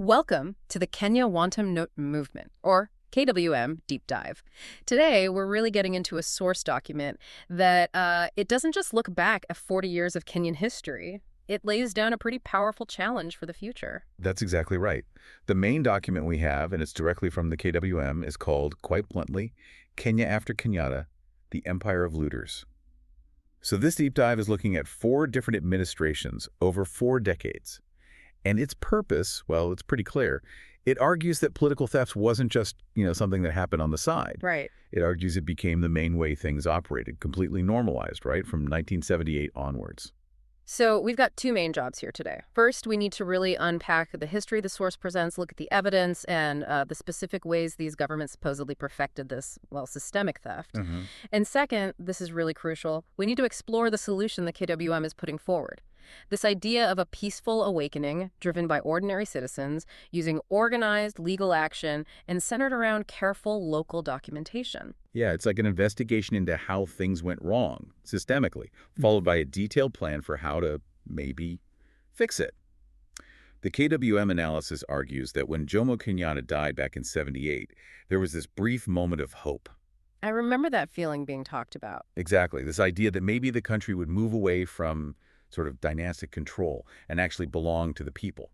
Welcome to the Kenya Wantamnotam Movement, or KWM Deep Dive. Today, we're really getting into a source document that it doesn't just look back at 40 years of Kenyan history. It lays down a pretty powerful challenge for the future. That's exactly right. The main document we have, and it's directly from the KWM, is called, quite bluntly, Kenya After Kenyatta, the Empire of Looters. So this deep dive is looking at 4 different administrations over 4 decades. And its purpose, well, it's pretty clear. It argues that political theft wasn't just, something that happened on the side. Right. It argues it became the main way things operated, completely normalized, right, from 1978 onwards. So we've got 2 main jobs here today. First, we need to really unpack the history the source presents, look at the evidence, and the specific ways these governments supposedly perfected this, systemic theft. And second, this is really crucial, we need to explore the solution the KWM is putting forward. This idea of a peaceful awakening driven by ordinary citizens using organized legal action and centered around careful local documentation. Yeah, it's like an investigation into how things went wrong, systemically, followed by a detailed plan for how to, maybe, fix it. The KWM analysis argues that when Jomo Kenyatta died back in '78, there was this brief moment of hope. I remember that feeling being talked about. Exactly, this idea that maybe the country would move away from sort of dynastic control and actually belong to the people.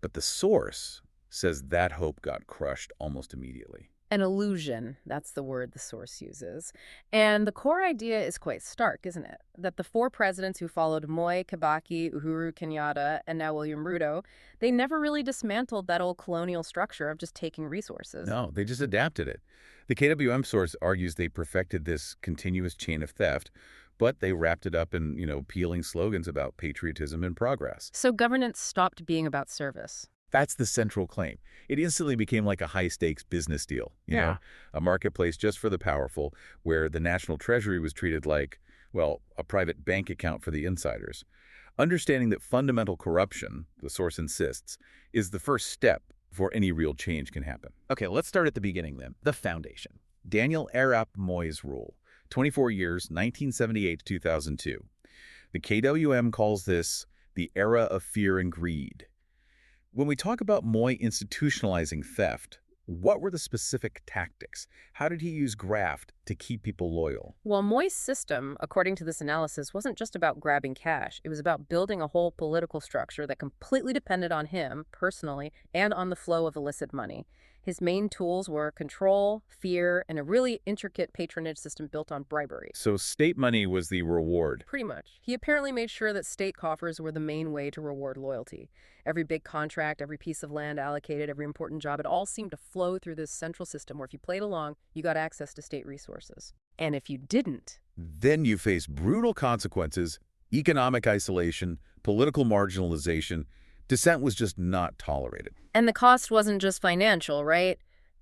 But the source says that hope got crushed almost immediately. An illusion, that's the word the source uses. And the core idea is quite stark, isn't it? That the 4 presidents who followed Mwai Kibaki, Uhuru Kenyatta, and now William Ruto, they never really dismantled that old colonial structure of just taking resources. No, they just adapted it. The KWM source argues they perfected this continuous chain of theft, but they wrapped it up in, appealing slogans about patriotism and progress. So governance stopped being about service. That's the central claim. It instantly became like a high-stakes business deal, a marketplace just for the powerful, where the national treasury was treated like, a private bank account for the insiders. Understanding that fundamental corruption, the source insists, is the first step before any real change can happen. Okay, let's start at the beginning then, the foundation. Daniel Arap Moi's rule, 24 years, 1978 to 2002. The KWM calls this the era of fear and greed. When we talk about Moi institutionalizing theft, what were the specific tactics? How did he use graft to keep people loyal? Well, Moi's system, according to this analysis, wasn't just about grabbing cash. It was about building a whole political structure that completely depended on him, personally, and on the flow of illicit money. His main tools were control, fear, and a really intricate patronage system built on bribery. So state money was the reward. Pretty much. He apparently made sure that state coffers were the main way to reward loyalty. Every big contract, every piece of land allocated, every important job, it all seemed to flow through this central system where if you played along, you got access to state resources. And if you didn't, then you face brutal consequences, economic isolation, political marginalization. Dissent was just not tolerated. and the cost wasn't just financial, right?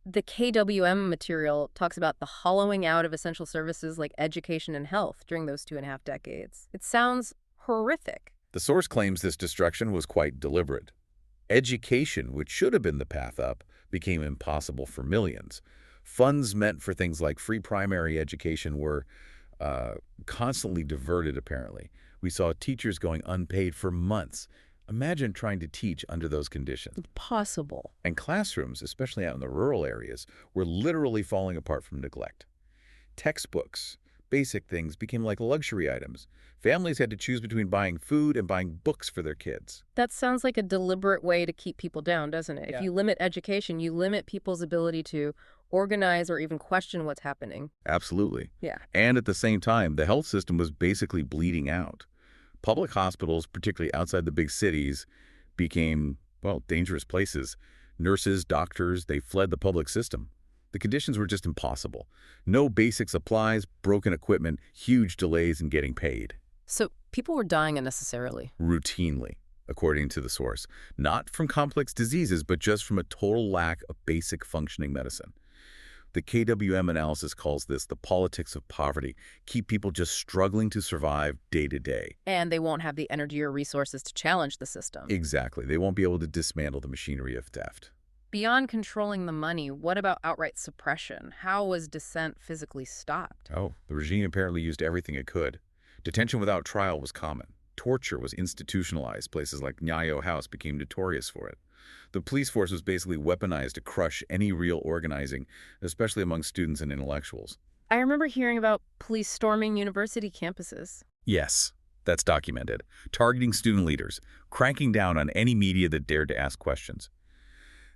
The KWM material talks about the hollowing out of essential services like education and health during those 2.5 decades. It sounds horrific. The source claims this destruction was quite deliberate. Education, which should have been the path up, became impossible for millions. Funds meant for things like free primary education were constantly diverted, apparently. We saw teachers going unpaid for months. Imagine trying to teach under those conditions. Impossible. And classrooms, especially out in the rural areas, were literally falling apart from neglect. Textbooks, basic things, became like luxury items. Families had to choose between buying food and buying books for their kids. That sounds like a deliberate way to keep people down, doesn't it? Yeah. If you limit education, you limit people's ability to organize or even question what's happening. Absolutely. Yeah. And at the same time, the health system was basically bleeding out. Public hospitals, particularly outside the big cities, became, dangerous places. Nurses, doctors, they fled the public system. The conditions were just impossible. No basic supplies, broken equipment, huge delays in getting paid. So people were dying unnecessarily. Routinely, according to the source. Not from complex diseases, but just from a total lack of basic functioning medicine. The KWM analysis calls this the politics of poverty. Keep people just struggling to survive day to day. And they won't have the energy or resources to challenge the system. Exactly. They won't be able to dismantle the machinery of theft. Beyond controlling the money, what about outright suppression? How was dissent physically stopped? Oh, the regime apparently used everything it could. Detention without trial was common. Torture was institutionalized. Places like Nyayo House became notorious for it. The police force was basically weaponized to crush any real organizing, especially among students and intellectuals. I remember hearing about police storming university campuses. Yes, that's documented. Targeting student leaders, cranking down on any media that dared to ask questions.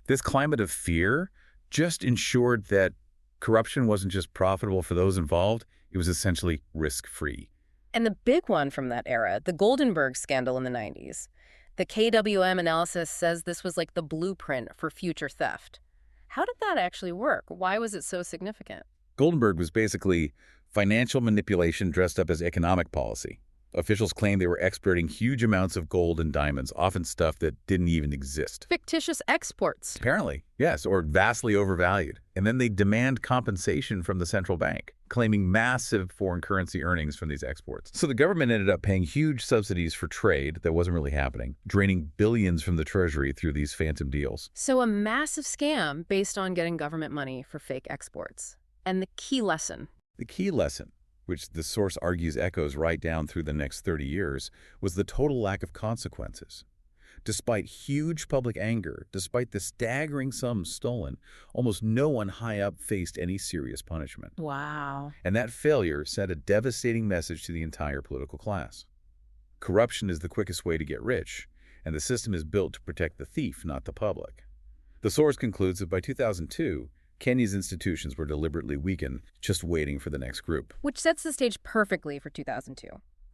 This climate of fear just ensured that corruption wasn't just profitable for those involved, it was essentially risk-free. And the big one from that era, the Goldenberg scandal in the 90s. The KWM analysis says this was like the blueprint for future theft. How did that actually work? Why was it so significant? Goldenberg was basically financial manipulation dressed up as economic policy. Officials claimed they were exporting huge amounts of gold and diamonds, often stuff that didn't even exist. Fictitious exports. Apparently, yes, or vastly overvalued. And then they demand compensation from the central bank, claiming massive foreign currency earnings from these exports. So the government ended up paying huge subsidies for trade that wasn't really happening, draining billions from the treasury through these phantom deals. So a massive scam based on getting government money for fake exports. And the key lesson, which the source argues echoes right down through the next 30 years, was the total lack of consequences. Despite huge public anger, despite the staggering sums stolen, almost no one high up faced any serious punishment. Wow. And that failure sent a devastating message to the entire political class. Corruption is the quickest way to get rich, and the system is built to protect the thief, not the public. The source concludes that by 2002, Kenya's institutions were deliberately weakened, just waiting for the next group. Which sets the stage perfectly for 2002.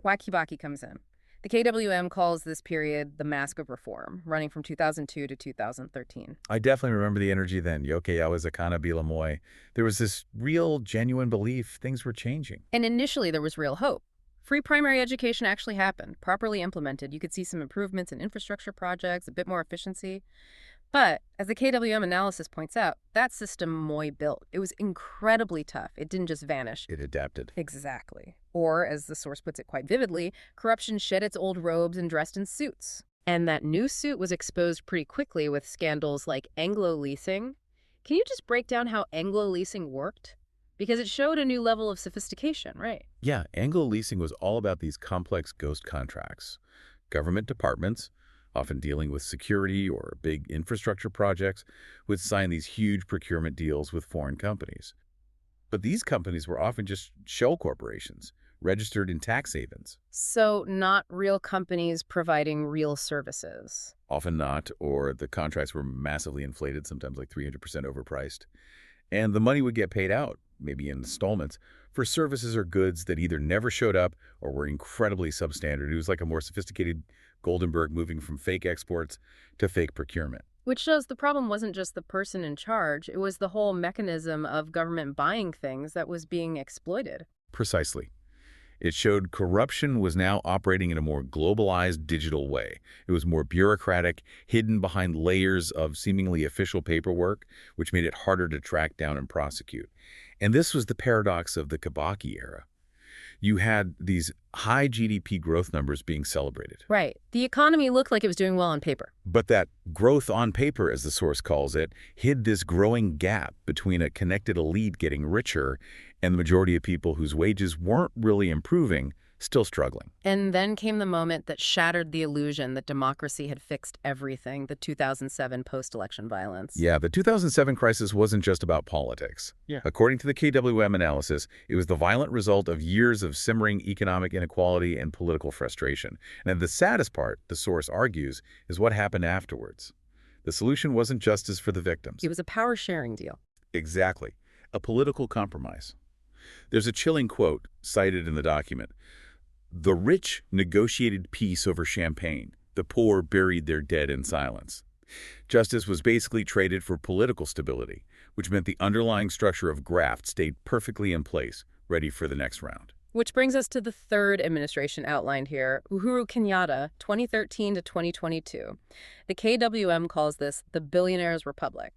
Mwai Kibaki comes in. The KWM calls this period the Mask of Reform, running from 2002 to 2013. I definitely remember the energy then. Yoke yawa zakana bila Moi. There was this real, genuine belief things were changing. And initially there was real hope. Free primary education actually happened, properly implemented. You could see some improvements in infrastructure projects, a bit more efficiency. But, as the KWM analysis points out, that system Moi built, it was incredibly tough. It didn't just vanish. It adapted. Exactly. Or, as the source puts it quite vividly, corruption shed its old robes and dressed in suits. And that new suit was exposed pretty quickly with scandals like Anglo-leasing. Can you just break down how Anglo-leasing worked? Because it showed a new level of sophistication, right? Yeah, Anglo-leasing was all about these complex ghost contracts. Government departments, often dealing with security or big infrastructure projects, would sign these huge procurement deals with foreign companies. But these companies were often just shell corporations, registered in tax havens. So not real companies providing real services. Often not, or the contracts were massively inflated, sometimes like 300% overpriced. And the money would get paid out, maybe in installments, for services or goods that either never showed up or were incredibly substandard. It was like a more sophisticated Goldenberg moving from fake exports to fake procurement. Which shows the problem wasn't just the person in charge, it was the whole mechanism of government buying things that was being exploited. Precisely. It showed corruption was now operating in a more globalized digital way. It was more bureaucratic, hidden behind layers of seemingly official paperwork, which made it harder to track down and prosecute. And this was the paradox of the Kibaki era. You had these high GDP growth numbers being celebrated. Right. The economy looked like it was doing well on paper. But that growth on paper, as the source calls it, hid this growing gap between a connected elite getting richer and the majority of people whose wages weren't really improving, still struggling. And then came the moment that shattered the illusion that democracy had fixed everything, the 2007 post-election violence. Yeah, the 2007 crisis wasn't just about politics. According to the KWM analysis, it was the violent result of years of simmering economic inequality and political frustration. And the saddest part, the source argues, is what happened afterwards. The solution wasn't justice for the victims. It was a power-sharing deal. Exactly. A political compromise. There's a chilling quote cited in the document. The rich negotiated peace over champagne. The poor buried their dead in silence. Justice was basically traded for political stability, which meant the underlying structure of graft stayed perfectly in place, ready for the next round. Which brings us to the third administration outlined here, Uhuru Kenyatta, 2013 to 2022. The KWM calls this the Billionaire's Republic.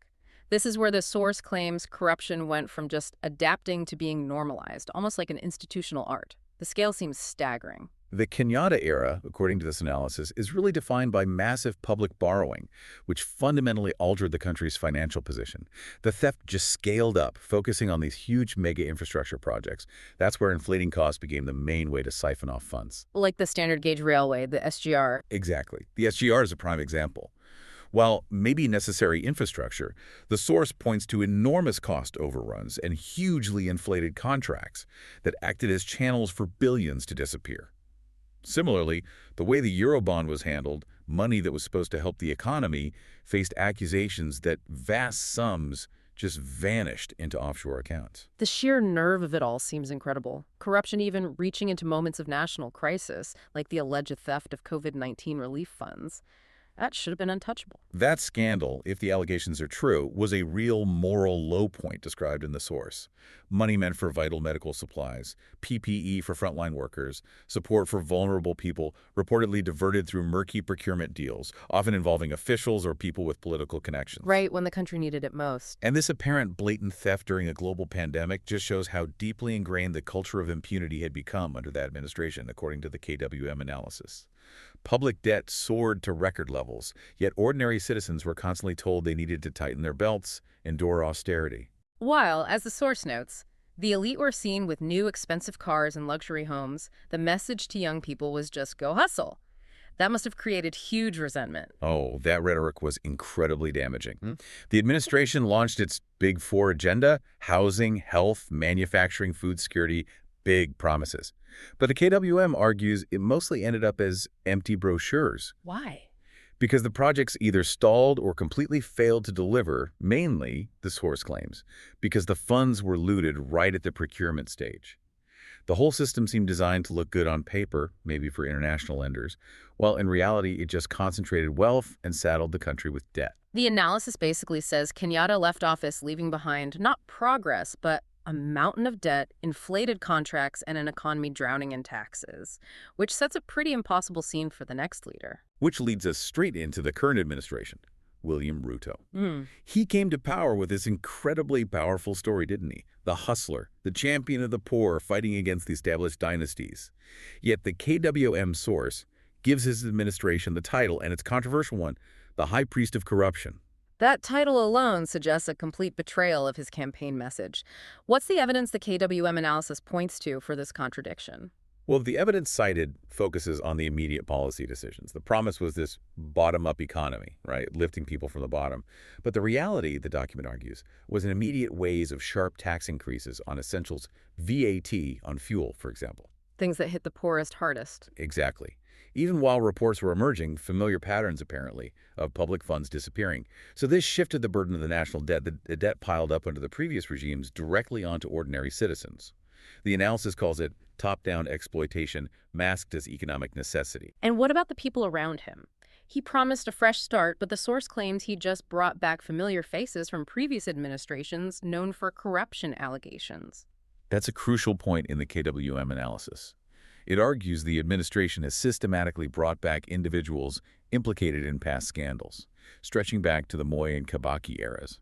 This is where the source claims corruption went from just adapting to being normalized, almost like an institutional art. The scale seems staggering. The Kenyatta era, according to this analysis, is really defined by massive public borrowing, which fundamentally altered the country's financial position. The theft just scaled up, focusing on these huge mega infrastructure projects. That's where inflating costs became the main way to siphon off funds. Like the standard gauge railway, the SGR. Exactly. The SGR is a prime example. While maybe necessary infrastructure, the source points to enormous cost overruns and hugely inflated contracts that acted as channels for billions to disappear. Similarly, the way the Eurobond was handled, money that was supposed to help the economy, faced accusations that vast sums just vanished into offshore accounts. The sheer nerve of it all seems incredible. Corruption even reaching into moments of national crisis, like the alleged theft of COVID-19 relief funds. That should have been untouchable. That scandal, if the allegations are true, was a real moral low point described in the source. Money meant for vital medical supplies, PPE for frontline workers, support for vulnerable people, reportedly diverted through murky procurement deals, often involving officials or people with political connections. Right when the country needed it most. And this apparent blatant theft during a global pandemic just shows how deeply ingrained the culture of impunity had become under that administration, according to the KWM analysis. Public debt soared to record levels, yet ordinary citizens were constantly told they needed to tighten their belts, endure austerity. While, as the source notes, the elite were seen with new expensive cars and luxury homes, the message to young people was just go hustle. That must have created huge resentment. Oh, that rhetoric was incredibly damaging. The administration launched its Big Four agenda: housing, health, manufacturing, food security, big promises. But the KWM argues it mostly ended up as empty brochures. Why? Because the projects either stalled or completely failed to deliver, mainly, the source claims, because the funds were looted right at the procurement stage. The whole system seemed designed to look good on paper, maybe for international lenders, while in reality it just concentrated wealth and saddled the country with debt. The analysis basically says Kenyatta left office leaving behind not progress, but a mountain of debt, inflated contracts, and an economy drowning in taxes, which sets a pretty impossible scene for the next leader. Which leads us straight into the current administration, William Ruto. He came to power with this incredibly powerful story, didn't he? The hustler, the champion of the poor fighting against the established dynasties. Yet the KWM source gives his administration the title, and it's a controversial one, the High Priest of Corruption. That title alone suggests a complete betrayal of his campaign message. What's the evidence the KWM analysis points to for this contradiction? Well, the evidence cited focuses on the immediate policy decisions. The promise was this bottom-up economy, right, lifting people from the bottom. But the reality, the document argues, was an immediate waves of sharp tax increases on essentials, VAT on fuel, for example. Things that hit the poorest hardest. Exactly. Even while reports were emerging, familiar patterns, apparently, of public funds disappearing. So this shifted the burden of the national debt, the debt piled up under the previous regimes, directly onto ordinary citizens. The analysis calls it top-down exploitation masked as economic necessity. And what about the people around him? He promised a fresh start, but the source claims he just brought back familiar faces from previous administrations known for corruption allegations. That's a crucial point in the KWM analysis. It argues the administration has systematically brought back individuals implicated in past scandals, stretching back to the Mwai and Kibaki eras.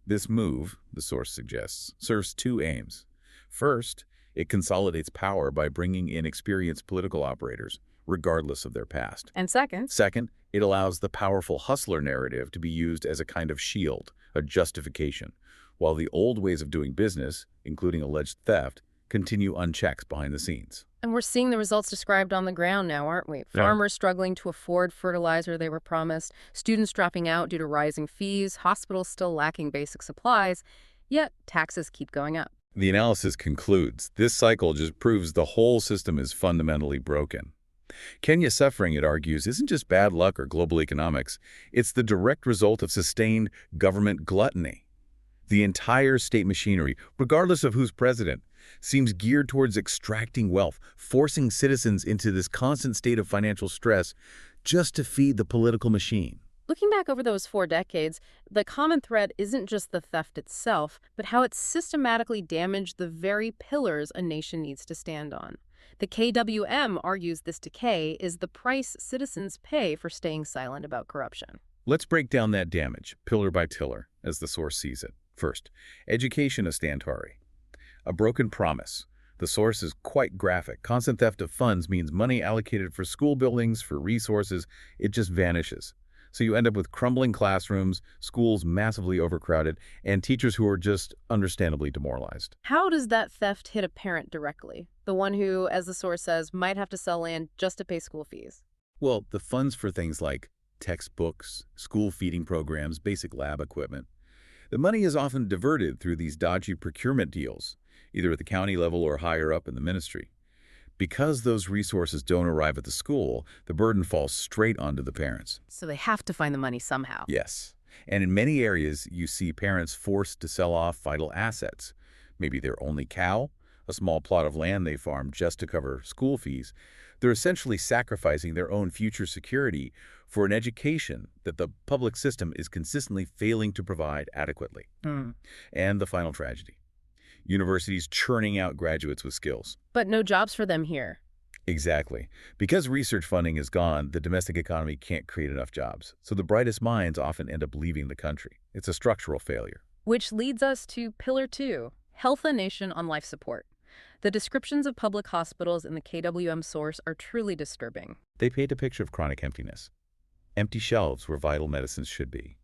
This move, the source suggests, serves two aims. First, it consolidates power by bringing in experienced political operators, regardless of their past. And second, it allows the powerful hustler narrative to be used as a kind of shield, a justification, while the old ways of doing business, including alleged theft, continue unchecked behind the scenes. and we're seeing the results described on the ground now, aren't we? Farmers struggling to afford fertilizer they were promised, students dropping out due to rising fees, hospitals still lacking basic supplies, yet taxes keep going up. The analysis concludes this cycle just proves the whole system is fundamentally broken. Kenya's suffering, it argues, isn't just bad luck or global economics. It's the direct result of sustained government gluttony. The entire state machinery, regardless of who's president, seems geared towards extracting wealth, forcing citizens into this constant state of financial stress just to feed the political machine. Looking back over those 4 decades, the common thread isn't just the theft itself, but how it systematically damaged the very pillars a nation needs to stand on. The KWM argues this decay is the price citizens pay for staying silent about corruption. Let's break down that damage, pillar by pillar, as the source sees it. First, education ostentatory. A broken promise. The source is quite graphic. Constant theft of funds means money allocated for school buildings, for resources, it just vanishes. So you end up with crumbling classrooms, schools massively overcrowded, and teachers who are just understandably demoralized. How does that theft hit a parent directly? The one who, as the source says, might have to sell land just to pay school fees. Well, the funds for things like textbooks, school feeding programs, basic lab equipment. The money is often diverted through these dodgy procurement deals, either at the county level or higher up in the ministry. Because those resources don't arrive at the school, the burden falls straight onto the parents. So they have to find the money somehow. Yes. And in many areas, you see parents forced to sell off vital assets. Maybe their only cow, a small plot of land they farm just to cover school fees. They're essentially sacrificing their own future security for an education that the public system is consistently failing to provide adequately. And the final tragedy: universities churning out graduates with skills. But no jobs for them here. Exactly. Because research funding is gone, the domestic economy can't create enough jobs. So the brightest minds often end up leaving the country. It's a structural failure. Which leads us to Pillar 2, Health a Nation on Life Support. The descriptions of public hospitals in the KWM source are truly disturbing. They paint a picture of chronic emptiness. Empty shelves where vital medicines should be.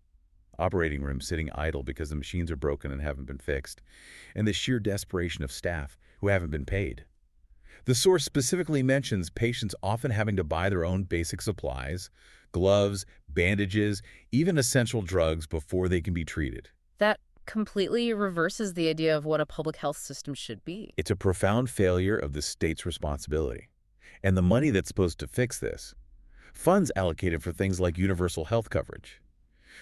Operating rooms sitting idle because the machines are broken and haven't been fixed. And the sheer desperation of staff who haven't been paid. The source specifically mentions patients often having to buy their own basic supplies, gloves, bandages, even essential drugs before they can be treated. That completely reverses the idea of what a public health system should be. It's a profound failure of the state's responsibility. And the money that's supposed to fix this, funds allocated for things like universal health coverage.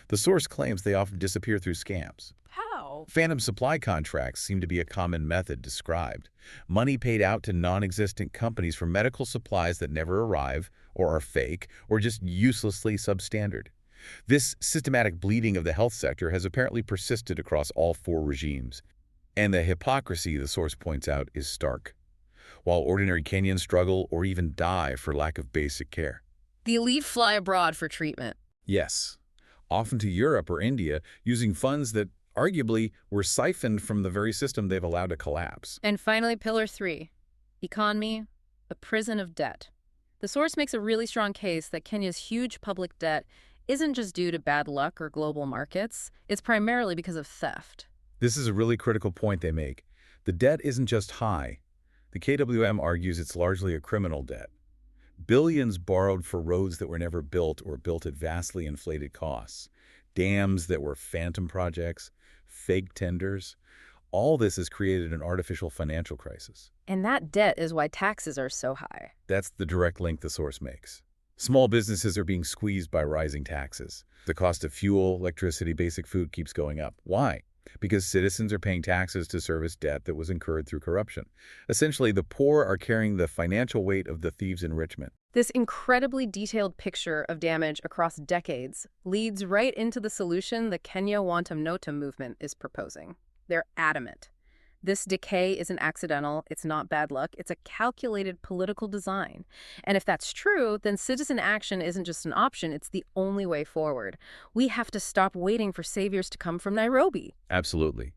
The source claims they often disappear through scams. How? Phantom supply contracts seem to be a common method described. Money paid out to non-existent companies for medical supplies that never arrive, or are fake, or just uselessly substandard. This systematic bleeding of the health sector has apparently persisted across all four regimes. And the hypocrisy, the source points out, is stark. While ordinary Kenyans struggle or even die for lack of basic care. The elite fly abroad for treatment. Yes, often to Europe or India, using funds that arguably were siphoned from the very system they've allowed to collapse. And finally, Pillar 3, Economy, a prison of debt. The source makes a really strong case that Kenya's huge public debt isn't just due to bad luck or global markets. It's primarily because of theft. This is a really critical point they make. The debt isn't just high. The KWM argues it's largely a criminal debt. Billions borrowed for roads that were never built or built at vastly inflated costs. Dams that were phantom projects, fake tenders. All this has created an artificial financial crisis. And that debt is why taxes are so high. That's the direct link the source makes. Small businesses are being squeezed by rising taxes. The cost of fuel, electricity, basic food keeps going up. Why? Because citizens are paying taxes to service debt that was incurred through corruption. Essentially, the poor are carrying the financial weight of the thieves' enrichment. This incredibly detailed picture of damage across decades leads right into the solution the Kenya Wantamnotam movement is proposing. They're adamant. This decay isn't accidental, it's not bad luck, it's a calculated political design. And if that's true, then citizen action isn't just an option, it's the only way forward. We have to stop waiting for saviors to come from Nairobi. Absolutely.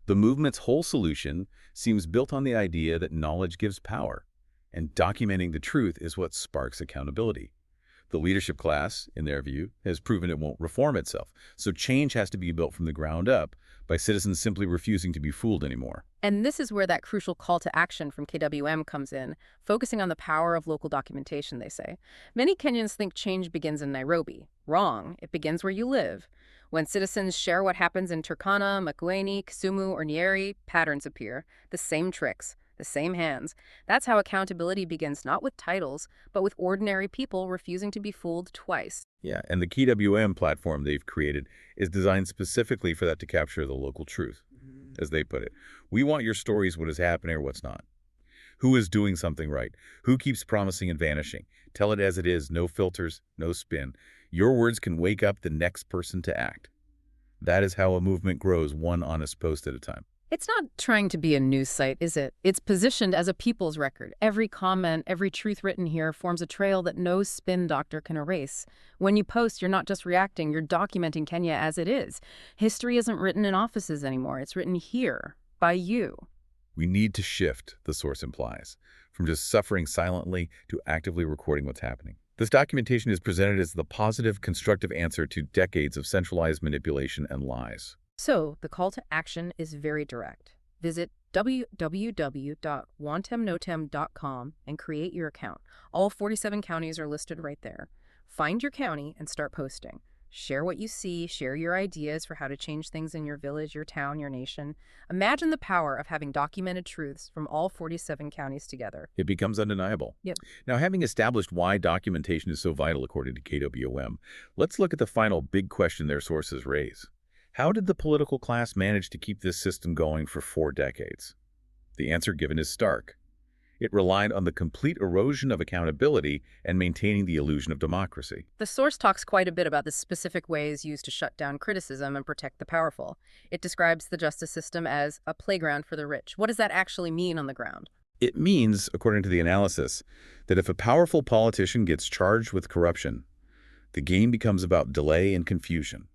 The movement's whole solution seems built on the idea that knowledge gives power, and documenting the truth is what sparks accountability. The leadership class, in their view, has proven it won't reform itself, so change has to be built from the ground up by citizens simply refusing to be fooled anymore. And this is where that crucial call to action from KWM comes in, focusing on the power of local documentation, they say. Many Kenyans think change begins in Nairobi. Wrong. It begins where you live. When citizens share what happens in Turkana, Makueni, Kisumu, or Nyeri, patterns appear. The same tricks, the same hands. That's how accountability begins, not with titles, but with ordinary people refusing to be fooled twice. Yeah, and the KWM platform they've created is designed specifically for that, to capture the local truth, as they put it. We want your stories, what is happening or what's not. Who is doing something right? Who keeps promising and vanishing? Tell it as it is, no filters, no spin. Your words can wake up the next person to act. That is how a movement grows, one honest post at a time. It's not trying to be a news site, is it? It's positioned as a people's record. Every comment, every truth written here forms a trail that no spin doctor can erase. When you post, you're not just reacting, you're documenting Kenya as it is. History isn't written in offices anymore. It's written here, by you. We need to shift, the source implies, from just suffering silently to actively recording what's happening. This documentation is presented as the positive, constructive answer to decades of centralized manipulation and lies. So, the call to action is very direct. Visit www.wantamnotam.com and create your account. All 47 counties are listed right there. Find your county and start posting. Share what you see, share your ideas for how to change things in your village, your town, your nation. Imagine the power of having documented truths from all 47 counties together. It becomes undeniable. Yep. Now, having established why documentation is so vital according to KWM, let's look at the final big question their sources raise. How did the political class manage to keep this system going for 4 decades? The answer given is stark. It relied on the complete erosion of accountability and maintaining the illusion of democracy. The source talks quite a bit about the specific ways used to shut down criticism and protect the powerful. It describes the justice system as a playground for the rich. What does that actually mean on the ground? It means, according to the analysis, that if a powerful politician gets charged with corruption, the game becomes about delay and confusion.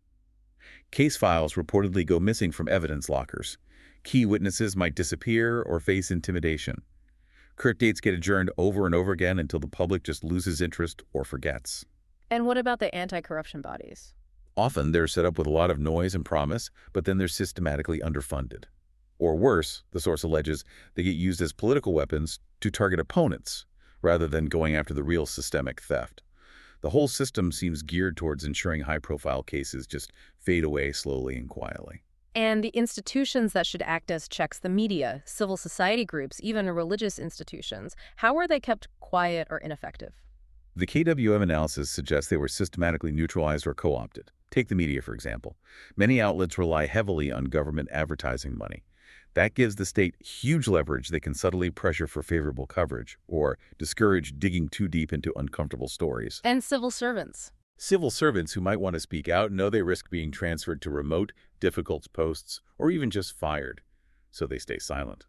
Case files reportedly go missing from evidence lockers. Key witnesses might disappear or face intimidation. Court dates get adjourned over and over again until the public just loses interest or forgets. And what about the anti-corruption bodies? Often they're set up with a lot of noise and promise, but then they're systematically underfunded. Or worse, the source alleges, they get used as political weapons to target opponents, rather than going after the real systemic theft. The whole system seems geared towards ensuring high-profile cases just fade away slowly and quietly. And the institutions that should act as checks, the media, civil society groups, even religious institutions, how are they kept quiet or ineffective? The KWM analysis suggests they were systematically neutralized or co-opted. Take the media, for example. Many outlets rely heavily on government advertising money. That gives the state huge leverage they can subtly pressure for favorable coverage or discourage digging too deep into uncomfortable stories. And civil servants. Civil servants who might want to speak out know they risk being transferred to remote, difficult posts or even just fired, so they stay silent.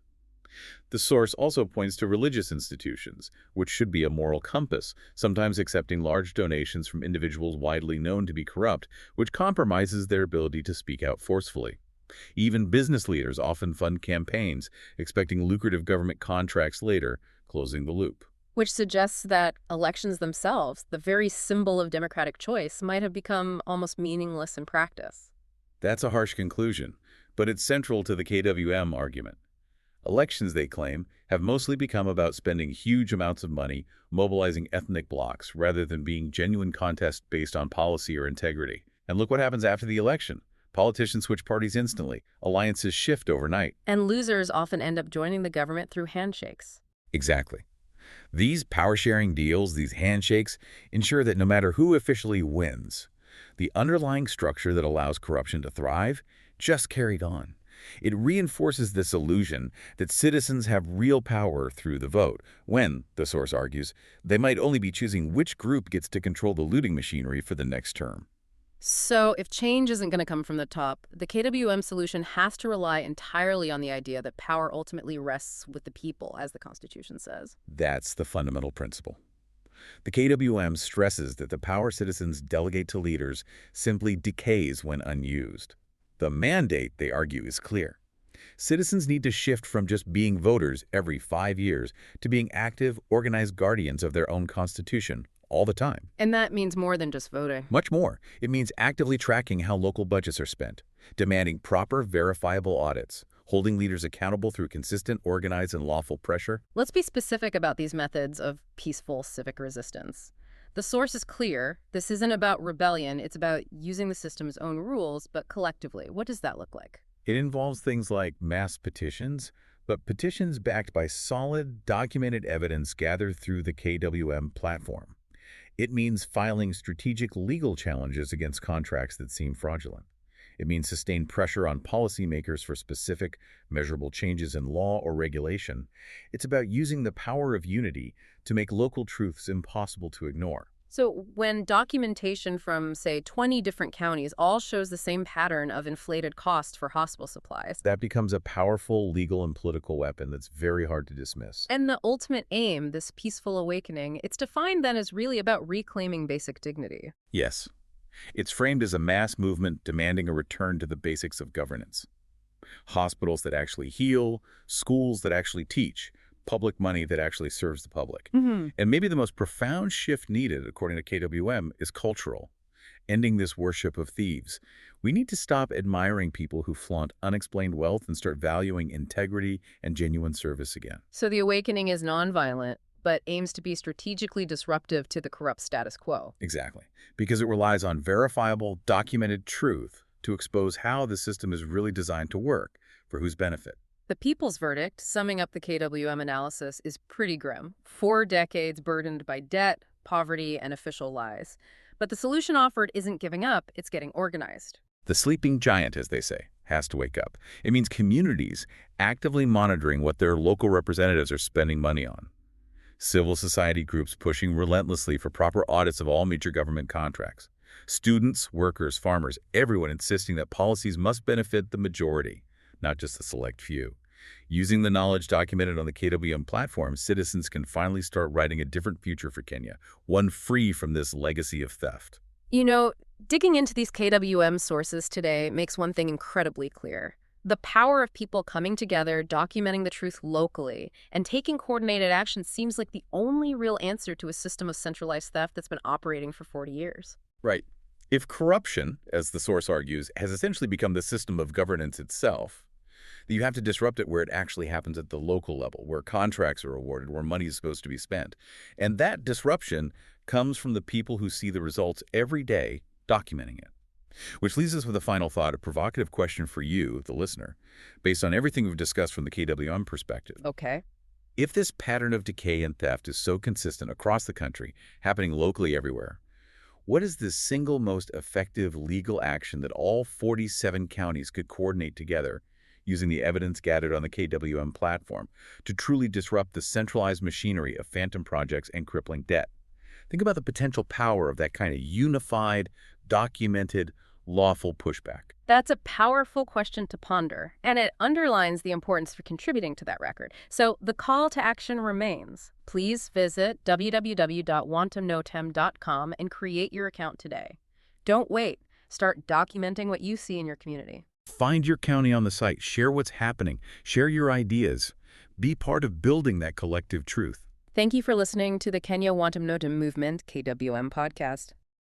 The source also points to religious institutions, which should be a moral compass, sometimes accepting large donations from individuals widely known to be corrupt, which compromises their ability to speak out forcefully. Even business leaders often fund campaigns, expecting lucrative government contracts later, closing the loop. Which suggests that elections themselves, the very symbol of democratic choice, might have become almost meaningless in practice. That's a harsh conclusion, but it's central to the KWM argument. Elections, they claim, have mostly become about spending huge amounts of money, mobilizing ethnic blocs, rather than being genuine contests based on policy or integrity. And look what happens after the election. Politicians switch parties instantly. Alliances shift overnight. And losers often end up joining the government through handshakes. Exactly. These power-sharing deals, these handshakes, ensure that no matter who officially wins, the underlying structure that allows corruption to thrive just carried on. It reinforces this illusion that citizens have real power through the vote, when, the source argues, they might only be choosing which group gets to control the looting machinery for the next term. So if change isn't going to come from the top, the KWM solution has to rely entirely on the idea that power ultimately rests with the people, as the Constitution says. That's the fundamental principle. The KWM stresses that the power citizens delegate to leaders simply decays when unused. The mandate, they argue, is clear. Citizens need to shift from just being voters every 5 years to being active, organized guardians of their own constitution all the time. And that means more than just voting. Much more. It means actively tracking how local budgets are spent, demanding proper, verifiable audits, holding leaders accountable through consistent, organized, and lawful pressure. Let's be specific about these methods of peaceful civic resistance. The source is clear. This isn't about rebellion. It's about using the system's own rules, but collectively. What does that look like? It involves things like mass petitions, but petitions backed by solid, documented evidence gathered through the KWM platform. It means filing strategic legal challenges against contracts that seem fraudulent. It means sustained pressure on policymakers for specific, measurable changes in law or regulation. It's about using the power of unity to make local truths impossible to ignore. So when documentation from, say, 20 different counties all shows the same pattern of inflated costs for hospital supplies, that becomes a powerful legal and political weapon that's very hard to dismiss. and the ultimate aim, this peaceful awakening, it's defined then as really about reclaiming basic dignity. Yes. It's framed as a mass movement demanding a return to the basics of governance. Hospitals that actually heal, schools that actually teach, public money that actually serves the public. And maybe the most profound shift needed, according to KWM, is cultural. Ending this worship of thieves. We need to stop admiring people who flaunt unexplained wealth and start valuing integrity and genuine service again. So the awakening is nonviolent, but aims to be strategically disruptive to the corrupt status quo. Exactly. Because it relies on verifiable, documented truth to expose how the system is really designed to work, for whose benefit. The people's verdict, summing up the KWM analysis, is pretty grim. 4 decades burdened by debt, poverty, and official lies. But the solution offered isn't giving up, it's getting organized. The sleeping giant, as they say, has to wake up. It means communities actively monitoring what their local representatives are spending money on. Civil society groups pushing relentlessly for proper audits of all major government contracts. Students, workers, farmers, everyone insisting that policies must benefit the majority, not just the select few. Using the knowledge documented on the KWM platform, citizens can finally start writing a different future for Kenya, one free from this legacy of theft. You know, digging into these KWM sources today makes one thing incredibly clear. The power of people coming together, documenting the truth locally, and taking coordinated action seems like the only real answer to a system of centralized theft that's been operating for 40 years. Right. If corruption, as the source argues, has essentially become the system of governance itself, you have to disrupt it where it actually happens at the local level, where contracts are awarded, where money is supposed to be spent. And that disruption comes from the people who see the results every day documenting it. Which leaves us with a final thought, a provocative question for you, the listener, based on everything we've discussed from the KWM perspective. Okay. If this pattern of decay and theft is so consistent across the country, happening locally everywhere, what is the single most effective legal action that all 47 counties could coordinate together using the evidence gathered on the KWM platform to truly disrupt the centralized machinery of phantom projects and crippling debt? Think about the potential power of that kind of unified, documented, lawful pushback. That's a powerful question to ponder, and it underlines the importance for contributing to that record. So the call to action remains. Please visit www.wantamnotam.com and create your account today. Don't wait. Start documenting what you see in your community. Find your county on the site. Share what's happening. Share your ideas. Be part of building that collective truth. Thank you for listening to the Kenya Wantamnotam Movement KWM podcast.